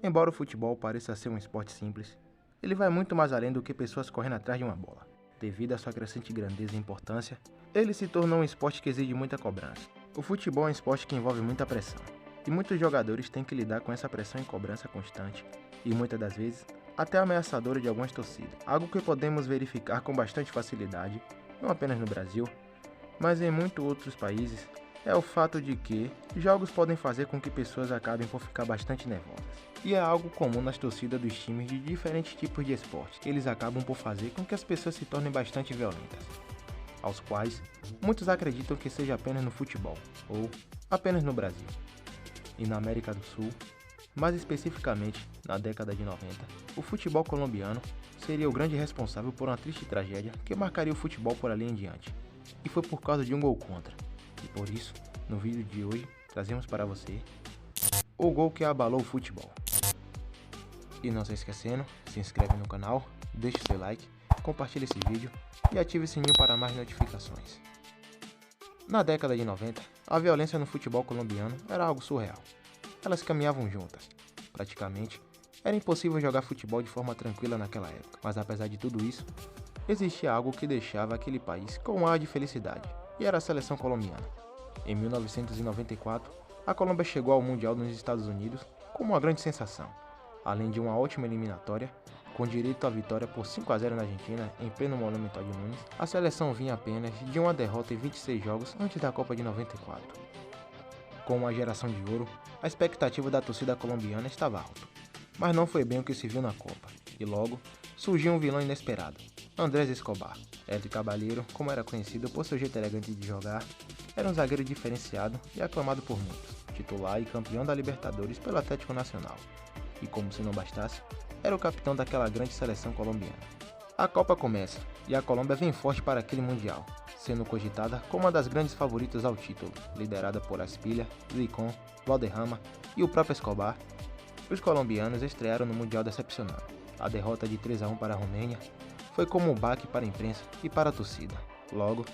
Embora o futebol pareça ser um esporte simples, ele vai muito mais além do que pessoas correndo atrás de uma bola. Devido à sua crescente grandeza e importância, ele se tornou um esporte que exige muita cobrança. O futebol é um esporte que envolve muita pressão, e muitos jogadores têm que lidar com essa pressão e cobrança constante, e muitas das vezes até ameaçadora de algumas torcidas. Algo que podemos verificar com bastante facilidade, não apenas no Brasil, mas em muitos outros países, é o fato de que jogos podem fazer com que pessoas acabem por ficar bastante nervosas. E é algo comum nas torcidas dos times de diferentes tipos de esportes. Eles acabam por fazer com que as pessoas se tornem bastante violentas, aos quais muitos acreditam que seja apenas no futebol, ou apenas no Brasil. E na América do Sul, mais especificamente na década de 90, o futebol colombiano seria o grande responsável por uma triste tragédia que marcaria o futebol por ali em diante. E foi por causa de um gol contra. E por isso, no vídeo de hoje, trazemos para você o gol que abalou o futebol. E não se esquecendo, se inscreve no canal, deixe seu like, compartilhe esse vídeo e ative o sininho para mais notificações. Na década de 90, a violência no futebol colombiano era algo surreal. Elas caminhavam juntas. Praticamente, era impossível jogar futebol de forma tranquila naquela época. Mas apesar de tudo isso, existia algo que deixava aquele país com um ar de felicidade, e era a seleção colombiana. Em 1994, a Colômbia chegou ao Mundial nos Estados Unidos como uma grande sensação. Além de uma ótima eliminatória, com direito à vitória por 5-0 na Argentina, em pleno Monumental de Nunes, a seleção vinha apenas de uma derrota em 26 jogos antes da Copa de 94. Com uma geração de ouro, a expectativa da torcida colombiana estava alta. Mas não foi bem o que se viu na Copa, e logo surgiu um vilão inesperado, Andrés Escobar. El Caballero, como era conhecido por seu jeito elegante de jogar, era um zagueiro diferenciado e aclamado por muitos, titular e campeão da Libertadores pelo Atlético Nacional. E como se não bastasse, era o capitão daquela grande seleção colombiana. A Copa começa, e a Colômbia vem forte para aquele Mundial, sendo cogitada como uma das grandes favoritas ao título, liderada por Asprilla, Rincón, Valderrama e o próprio Escobar. Os colombianos estrearam no Mundial decepcionando. A derrota de 3-1 para a Romênia foi como um baque para a imprensa e para a torcida. Logo,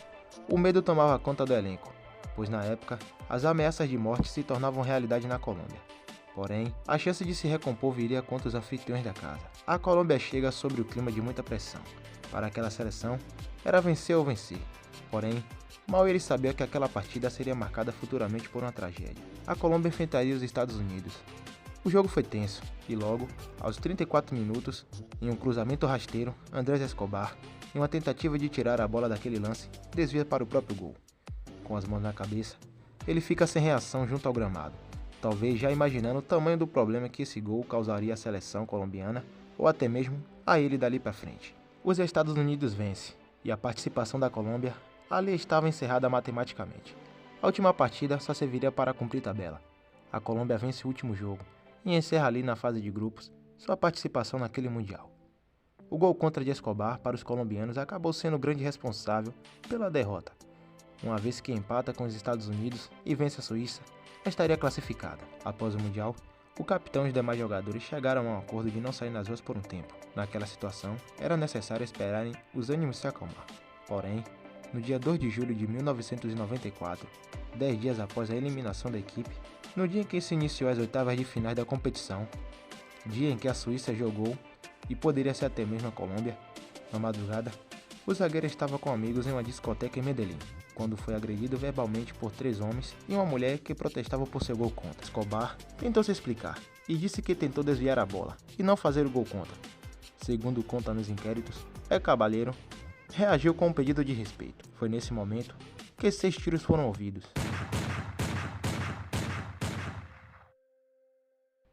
o medo tomava conta do elenco, pois na época, as ameaças de morte se tornavam realidade na Colômbia. Porém, a chance de se recompor viria contra os anfitriões da casa. A Colômbia chega sob o clima de muita pressão. Para aquela seleção, era vencer ou vencer. Porém, mal ele sabia que aquela partida seria marcada futuramente por uma tragédia. A Colômbia enfrentaria os Estados Unidos. O jogo foi tenso, e logo, aos 34 minutos, em um cruzamento rasteiro, Andrés Escobar, em uma tentativa de tirar a bola daquele lance, desvia para o próprio gol. Com as mãos na cabeça, ele fica sem reação junto ao gramado, talvez já imaginando o tamanho do problema que esse gol causaria à seleção colombiana, ou até mesmo a ele dali para frente. Os Estados Unidos vencem, e a participação da Colômbia ali estava encerrada matematicamente. A última partida só serviria para cumprir tabela. A Colômbia vence o último jogo, e encerra ali na fase de grupos sua participação naquele Mundial. O gol contra de Escobar para os colombianos acabou sendo o grande responsável pela derrota. Uma vez que empata com os Estados Unidos e vence a Suíça, estaria classificada. Após o Mundial, o capitão e os demais jogadores chegaram a um acordo de não sair nas ruas por um tempo. Naquela situação, era necessário esperarem os ânimos se acalmar. Porém, no dia 2 de julho de 1994, 10 dias após a eliminação da equipe, no dia em que se iniciou as oitavas de finais da competição, dia em que a Suíça jogou e poderia ser até mesmo a Colômbia, na madrugada, o zagueiro estava com amigos em uma discoteca em Medellín, quando foi agredido verbalmente por 3 homens e uma mulher que protestava por seu gol contra. Escobar tentou se explicar e disse que tentou desviar a bola e não fazer o gol contra. Segundo conta nos inquéritos, El Caballero reagiu com um pedido de respeito. Foi nesse momento que 6 tiros foram ouvidos.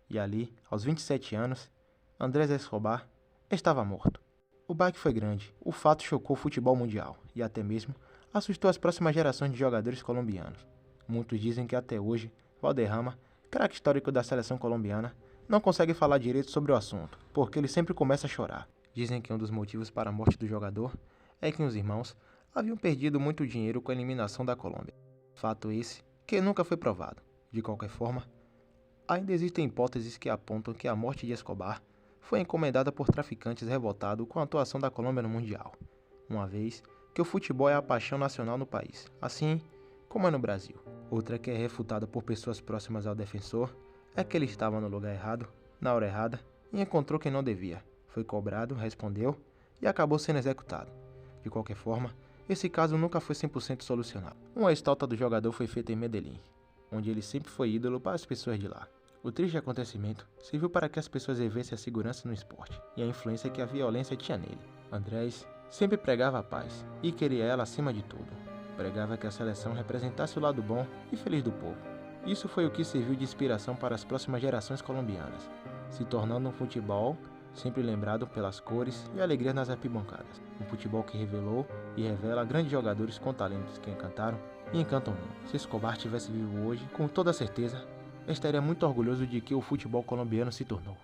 E ali, aos 27 anos, Andrés Escobar estava morto. O baque foi grande, o fato chocou o futebol mundial e até mesmo assustou as próximas gerações de jogadores colombianos. Muitos dizem que até hoje, Valderrama, craque histórico da seleção colombiana, não consegue falar direito sobre o assunto, porque ele sempre começa a chorar. Dizem que um dos motivos para a morte do jogador é que os irmãos haviam perdido muito dinheiro com a eliminação da Colômbia. Fato esse que nunca foi provado. De qualquer forma, ainda existem hipóteses que apontam que a morte de Escobar foi encomendada por traficantes revoltados com a atuação da Colômbia no Mundial, uma vez que o futebol é a paixão nacional no país, assim como é no Brasil. Outra que é refutada por pessoas próximas ao defensor é que ele estava no lugar errado, na hora errada e encontrou quem não devia. Foi cobrado, respondeu e acabou sendo executado. De qualquer forma, esse caso nunca foi 100% solucionado. Uma estátua do jogador foi feita em Medellín, onde ele sempre foi ídolo para as pessoas de lá. O triste acontecimento serviu para que as pessoas revessem a segurança no esporte e a influência que a violência tinha nele. Andrés sempre pregava a paz e queria ela acima de tudo. Pregava que a seleção representasse o lado bom e feliz do povo. Isso foi o que serviu de inspiração para as próximas gerações colombianas, se tornando um futebol sempre lembrado pelas cores e alegria nas arquibancadas. Um futebol que revelou e revela grandes jogadores com talentos que encantaram e encantam o mundo. Se Escobar tivesse vivo hoje, com toda certeza, estaria muito orgulhoso de que o futebol colombiano se tornou.